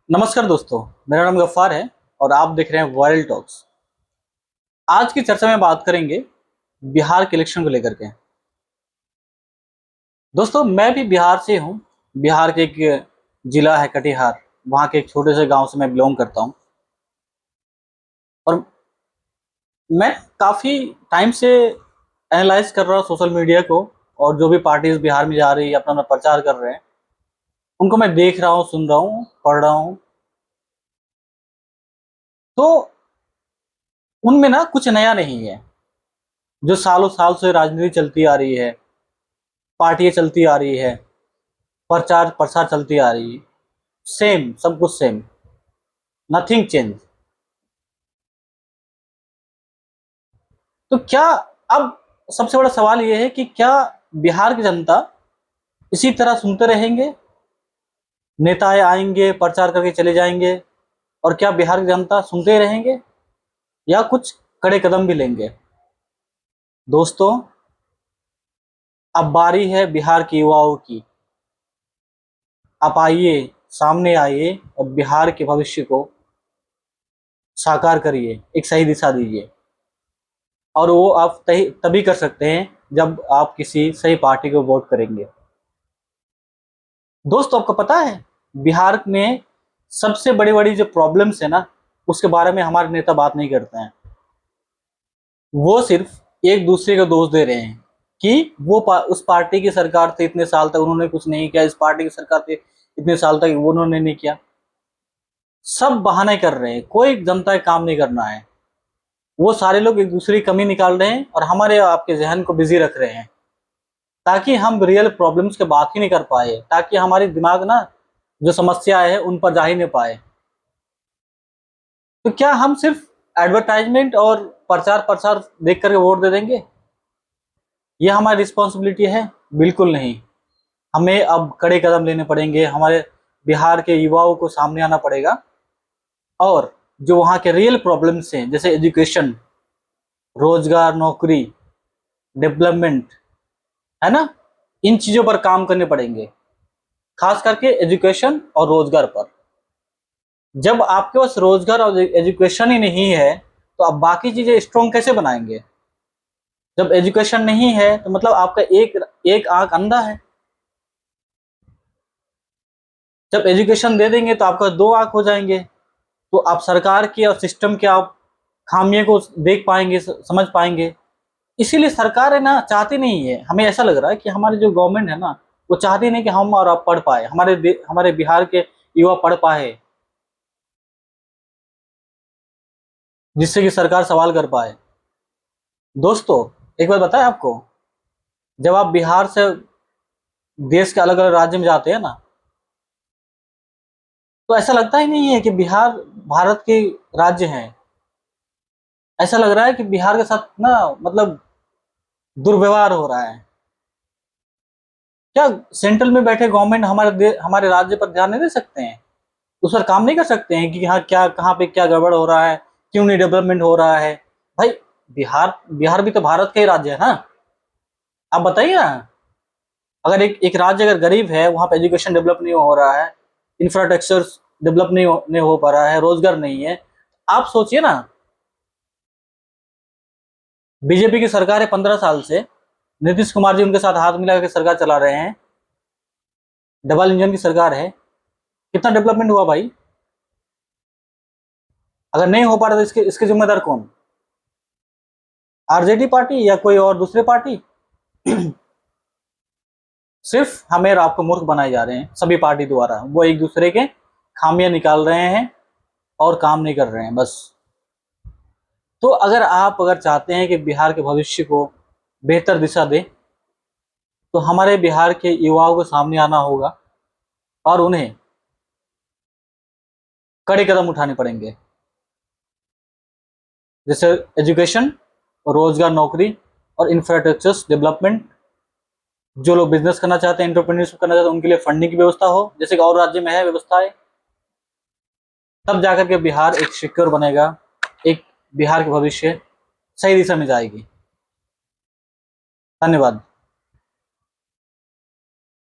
नमस्कार दोस्तों, मेरा नाम गफ्फार है और आप देख रहे हैं वायरल टॉक्स। आज की चर्चा में बात करेंगे बिहार के इलेक्शन को लेकर के। दोस्तों, मैं भी बिहार से हूँ। बिहार के एक जिला है कटिहार, वहाँ के एक छोटे से गांव से मैं बिलोंग करता हूँ। और मैं काफ़ी टाइम से एनालाइज कर रहा हूँ सोशल मीडिया को, और जो भी पार्टीज बिहार में जा रही है, अपना अपना प्रचार कर रहे हैं, उनको मैं देख रहा हूँ, सुन रहा हूँ, पढ़ रहा हूँ। तो उनमें ना कुछ नया नहीं है। जो सालों साल से राजनीति चलती आ रही है, पार्टियां चलती आ रही है, प्रचार प्रसार चलती आ रही है, सेम, सब कुछ सेम, नथिंग चेंज। तो क्या अब सबसे बड़ा सवाल यह है कि क्या बिहार की जनता इसी तरह सुनते रहेंगे? नेता आएंगे, प्रचार करके चले जाएंगे, और क्या बिहार की जनता सुनते ही रहेंगे या कुछ कड़े कदम भी लेंगे? दोस्तों, अब बारी है बिहार के युवाओं की। आप आइए, सामने आइए और बिहार के भविष्य को साकार करिए, एक सही दिशा दीजिए। और वो आप तभी कर सकते हैं जब आप किसी सही पार्टी को वोट करेंगे। दोस्तों, आपको पता है बिहार में सबसे बड़ी बड़ी जो प्रॉब्लम्स है ना, उसके बारे में हमारे नेता बात नहीं करते हैं। वो सिर्फ एक दूसरे को दोष दे रहे हैं कि उस पार्टी की सरकार थी इतने साल तक, उन्होंने कुछ नहीं किया, इस पार्टी की सरकार थी इतने साल तक, वो उन्होंने नहीं किया। सब बहाने कर रहे हैं, कोई जनता का काम नहीं करना है। वो सारे लोग एक दूसरे की कमी निकाल रहे हैं और हमारे आपके जहन को बिजी रख रहे हैं, ताकि हम रियल प्रॉब्लम्स के बात ही नहीं कर पाए, ताकि हमारे दिमाग ना जो समस्या है उन पर जा ही नहीं पाए। तो क्या हम सिर्फ एडवर्टाइजमेंट और प्रचार प्रसार देख करके वोट दे देंगे? यह हमारी रिस्पॉन्सिबिलिटी है? बिल्कुल नहीं। हमें अब कड़े कदम लेने पड़ेंगे, हमारे बिहार के युवाओं को सामने आना पड़ेगा, और जो वहाँ के रियल प्रॉब्लम्स हैं, जैसे एजुकेशन, रोजगार, नौकरी, डेवलपमेंट, है ना, इन चीज़ों पर काम करने पड़ेंगे, खास करके एजुकेशन और रोजगार पर। जब आपके पास रोजगार और एजुकेशन ही नहीं है, तो आप बाकी चीजें स्ट्रॉन्ग कैसे बनाएंगे? जब एजुकेशन नहीं है तो मतलब आपका एक एक आंख अंधा है। जब एजुकेशन दे देंगे तो आपका दो आंख हो जाएंगे, तो आप सरकार की और सिस्टम के आप खामियों को देख पाएंगे, समझ पाएंगे। इसीलिए सरकार है ना, चाहती नहीं है, हमें ऐसा लग रहा है कि हमारी जो गवर्नमेंट है ना, वो चाहती नहीं कि हम और आप पढ़ पाए, हमारे बिहार के युवा पढ़ पाए, जिससे कि सरकार सवाल कर पाए। दोस्तों, एक बात बताएं आपको, जब आप बिहार से देश के अलग अलग राज्य में जाते हैं ना, तो ऐसा लगता ही नहीं है कि बिहार भारत के राज्य हैं। ऐसा लग रहा है कि बिहार के साथ ना, मतलब दुर्व्यवहार हो रहा है। क्या सेंट्रल में बैठे गवर्नमेंट हमारे राज्य पर ध्यान नहीं दे सकते हैं? उस पर काम नहीं कर सकते हैं कि हाँ, क्या कहाँ पे क्या गड़बड़ हो रहा है, क्यों नहीं डेवलपमेंट हो रहा है? भाई, बिहार बिहार भी तो भारत का ही राज्य है ना। आप बताइए ना, अगर एक एक राज्य अगर गरीब है, वहाँ पे एजुकेशन डेवलप नहीं हो रहा है, इंफ्रास्ट्रक्चर डेवलप नहीं हो पा रहा है, रोजगार नहीं है, आप सोचिए ना। बीजेपी की सरकार है 15 साल से, नीतीश कुमार जी उनके साथ हाथ मिला के सरकार चला रहे हैं, डबल इंजन की सरकार है। कितना डेवलपमेंट हुआ भाई? अगर नहीं हो पा रहा तो इसके इसके जिम्मेदार कौन? आरजेडी पार्टी या कोई और दूसरी पार्टी? सिर्फ हमें और आपको मूर्ख बनाए जा रहे हैं सभी पार्टी द्वारा। वो एक दूसरे के खामियां निकाल रहे हैं और काम नहीं कर रहे हैं, बस। तो अगर चाहते हैं कि बिहार के भविष्य को बेहतर दिशा दे, तो हमारे बिहार के युवाओं को सामने आना होगा और उन्हें कड़े कदम उठाने पड़ेंगे, जैसे एजुकेशन, रोजगार, नौकरी और इंफ्रास्ट्रक्चर डेवलपमेंट। जो लोग बिजनेस करना चाहते हैं, एंटरप्रेन्योरशिप करना चाहते हैं, उनके लिए फंडिंग की व्यवस्था हो, जैसे कि और राज्य में है व्यवस्था है। तब जाकर के बिहार एक सिक्योर बनेगा, एक बिहार के भविष्य सही दिशा में जाएगी। धन्यवाद।